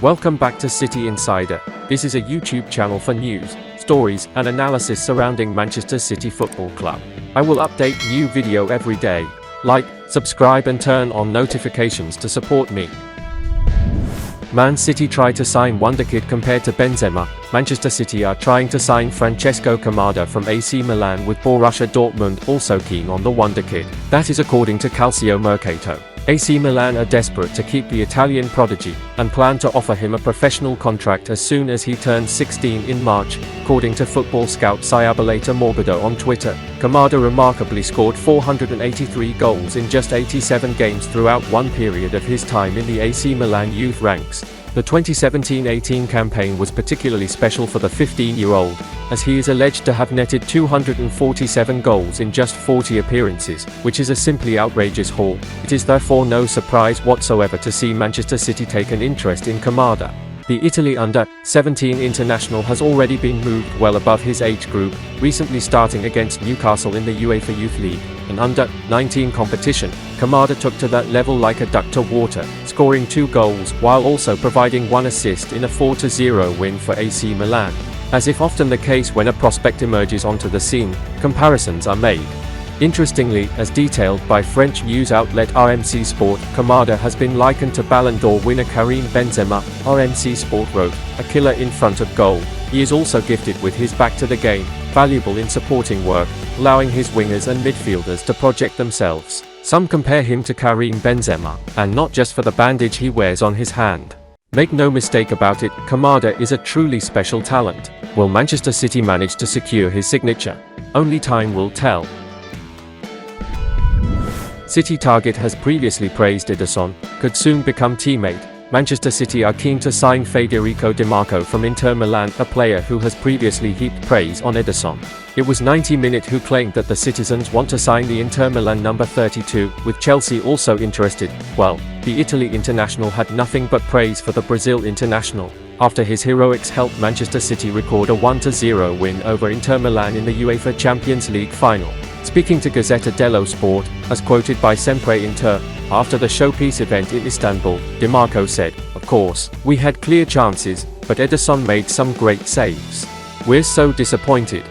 Welcome back to City Insider. This is a YouTube channel for news, stories, and analysis surrounding Manchester City Football Club. I will update new video every day. Like, subscribe and turn on notifications to support me. Man City try to sign wonderkid compared to Benzema. Manchester City are trying to sign Francesco Camada from AC Milan, with Borussia Dortmund also keen on the wonderkid. That is according to Calcio Mercato. AC Milan are desperate to keep the Italian prodigy, and plan to offer him a professional contract as soon as he turns 16 in March, according to football scout Ciaboleta Morbido on Twitter. Camada remarkably scored 483 goals in just 87 games throughout one period of his time in the AC Milan youth ranks. The 2017-18 campaign was particularly special for the 15-year-old, as he is alleged to have netted 247 goals in just 40 appearances, which is a simply outrageous haul. It is therefore no surprise whatsoever to see Manchester City take an interest in Camada. The Italy under-17 international has already been moved well above his age group, recently starting against Newcastle in the UEFA Youth League, an under-19 competition. Camada took to that level like a duck to water, scoring 2 goals while also providing 1 assist in a 4-0 win for AC Milan. As if often the case when a prospect emerges onto the scene, comparisons are made. Interestingly, as detailed by French news outlet RMC Sport, Camada has been likened to Ballon d'Or winner Karim Benzema. RMC Sport wrote, "A killer in front of goal. He is also gifted with his back to the game, valuable in supporting work, allowing his wingers and midfielders to project themselves." Some compare him to Karim Benzema, and not just for the bandage he wears on his hand. Make no mistake about it, Camada is a truly special talent. Will Manchester City manage to secure his signature? Only time will tell. City target has previously praised Ederson, could soon become teammate. Manchester City are keen to sign Federico Di Marco from Inter Milan, a player who has previously heaped praise on Ederson. It was 90 Minute who claimed that the citizens want to sign the Inter Milan number 32, with Chelsea also interested. Well, the Italy international had nothing but praise for the Brazil international, after his heroics helped Manchester City record a 1-0 win over Inter Milan in the UEFA Champions League final. Speaking to Gazzetta dello Sport, as quoted by Sempre Inter, after the showpiece event in Istanbul, Di Marco said, "Of course, we had clear chances, but Ederson made some great saves. We're so disappointed."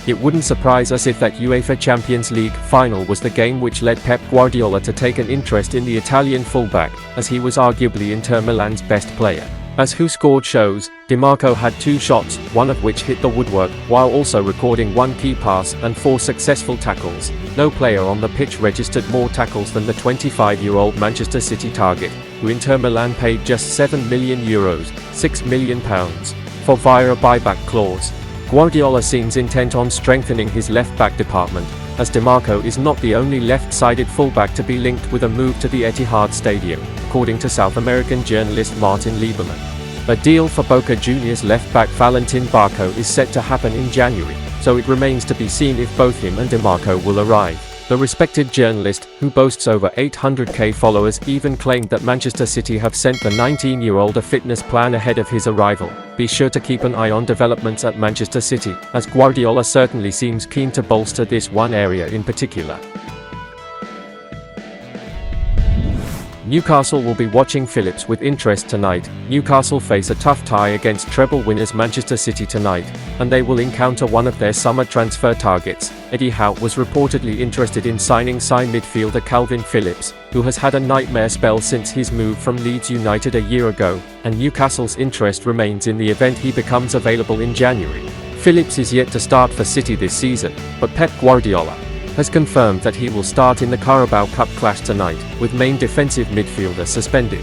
It wouldn't surprise us if that UEFA Champions League final was the game which led Pep Guardiola to take an interest in the Italian fullback, as he was arguably Inter Milan's best player. As Who Scored shows, Di Marco had 2 shots, one of which hit the woodwork, while also recording 1 key pass and 4 successful tackles. No player on the pitch registered more tackles than the 25-year-old Manchester City target, who Inter Milan paid just €7 million, £6 million, for via a buyback clause. Guardiola seems intent on strengthening his left-back department, as Di Marco is not the only left-sided fullback to be linked with a move to the Etihad Stadium, according to South American journalist Martin Lieberman. A deal for Boca Juniors left-back Valentin Barco is set to happen in January, so it remains to be seen if both him and Di Marco will arrive. The respected journalist, who boasts over 800k followers, even claimed that Manchester City have sent the 19-year-old a fitness plan ahead of his arrival. Be sure to keep an eye on developments at Manchester City, as Guardiola certainly seems keen to bolster this one area in particular. Newcastle will be watching Phillips with interest tonight. Newcastle face a tough tie against treble winners Manchester City tonight, and they will encounter one of their summer transfer targets. Eddie Howe was reportedly interested in signing midfielder Calvin Phillips, who has had a nightmare spell since his move from Leeds United a year ago, and Newcastle's interest remains in the event he becomes available in January. Phillips is yet to start for City this season, but Pep Guardiola has confirmed that he will start in the Carabao Cup clash tonight, with main defensive midfielder suspended.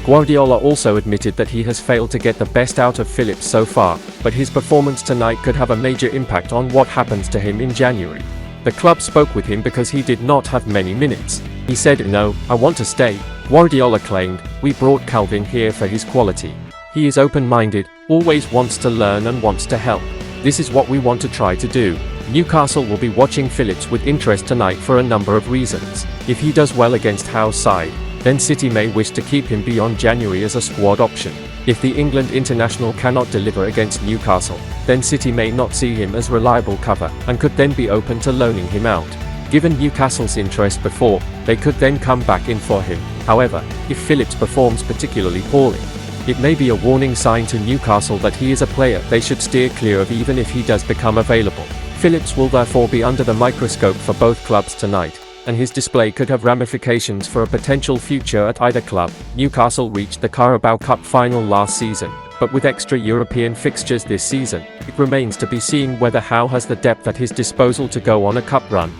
Guardiola also admitted that he has failed to get the best out of Phillips so far, but his performance tonight could have a major impact on what happens to him in January. The club spoke with him because he did not have many minutes. He said, "No, I want to stay." Guardiola claimed, "We brought Calvin here for his quality. He is open-minded, always wants to learn and wants to help. This is what we want to try to do." Newcastle will be watching Phillips with interest tonight for a number of reasons. If he does well against Howe's side, then City may wish to keep him beyond January as a squad option. If the England international cannot deliver against Newcastle, then City may not see him as reliable cover, and could then be open to loaning him out. Given Newcastle's interest before, they could then come back in for him. However, if Phillips performs particularly poorly, It may be a warning sign to Newcastle that he is a player they should steer clear of even if he does become available. Phillips will therefore be under the microscope for both clubs tonight, and his display could have ramifications for a potential future at either club. Newcastle reached the Carabao Cup final last season, but with extra European fixtures this season, it remains to be seen whether Howe has the depth at his disposal to go on a cup run.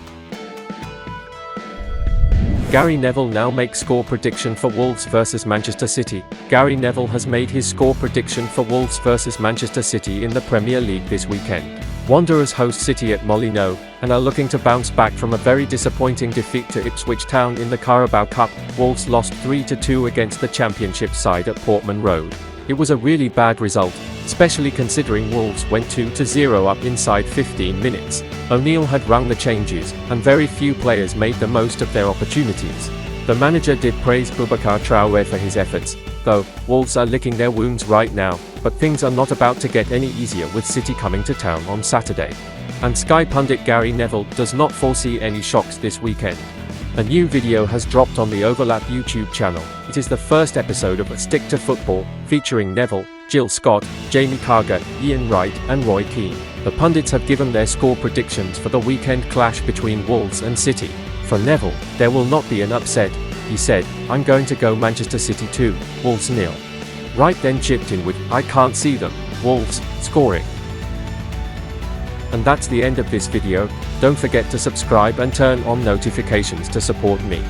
Gary Neville now makes score prediction for Wolves vs Manchester City. Gary Neville has made his score prediction for Wolves vs Manchester City in the Premier League this weekend. Wanderers host City at Molineux, and are looking to bounce back from a very disappointing defeat to Ipswich Town in the Carabao Cup. Wolves lost 3-2 against the Championship side at Portman Road. It was a really bad result, especially considering Wolves went 2-0 up inside 15 minutes. O'Neill had rung the changes, and very few players made the most of their opportunities. The manager did praise Boubacar Traoré for his efforts, though Wolves are licking their wounds right now, but things are not about to get any easier with City coming to town on Saturday. And Sky pundit Gary Neville does not foresee any shocks this weekend. A new video has dropped on the Overlap YouTube channel. It is the first episode of A Stick to Football, featuring Neville, Jill Scott, Jamie Carragher, Ian Wright, and Roy Keane. The pundits have given their score predictions for the weekend clash between Wolves and City. For Neville, there will not be an upset. He said, "I'm going to go Manchester City 2, Wolves 0. Wright then chipped in with, "I can't see them, Wolves, scoring." And that's the end of this video. Don't forget to subscribe and turn on notifications to support me.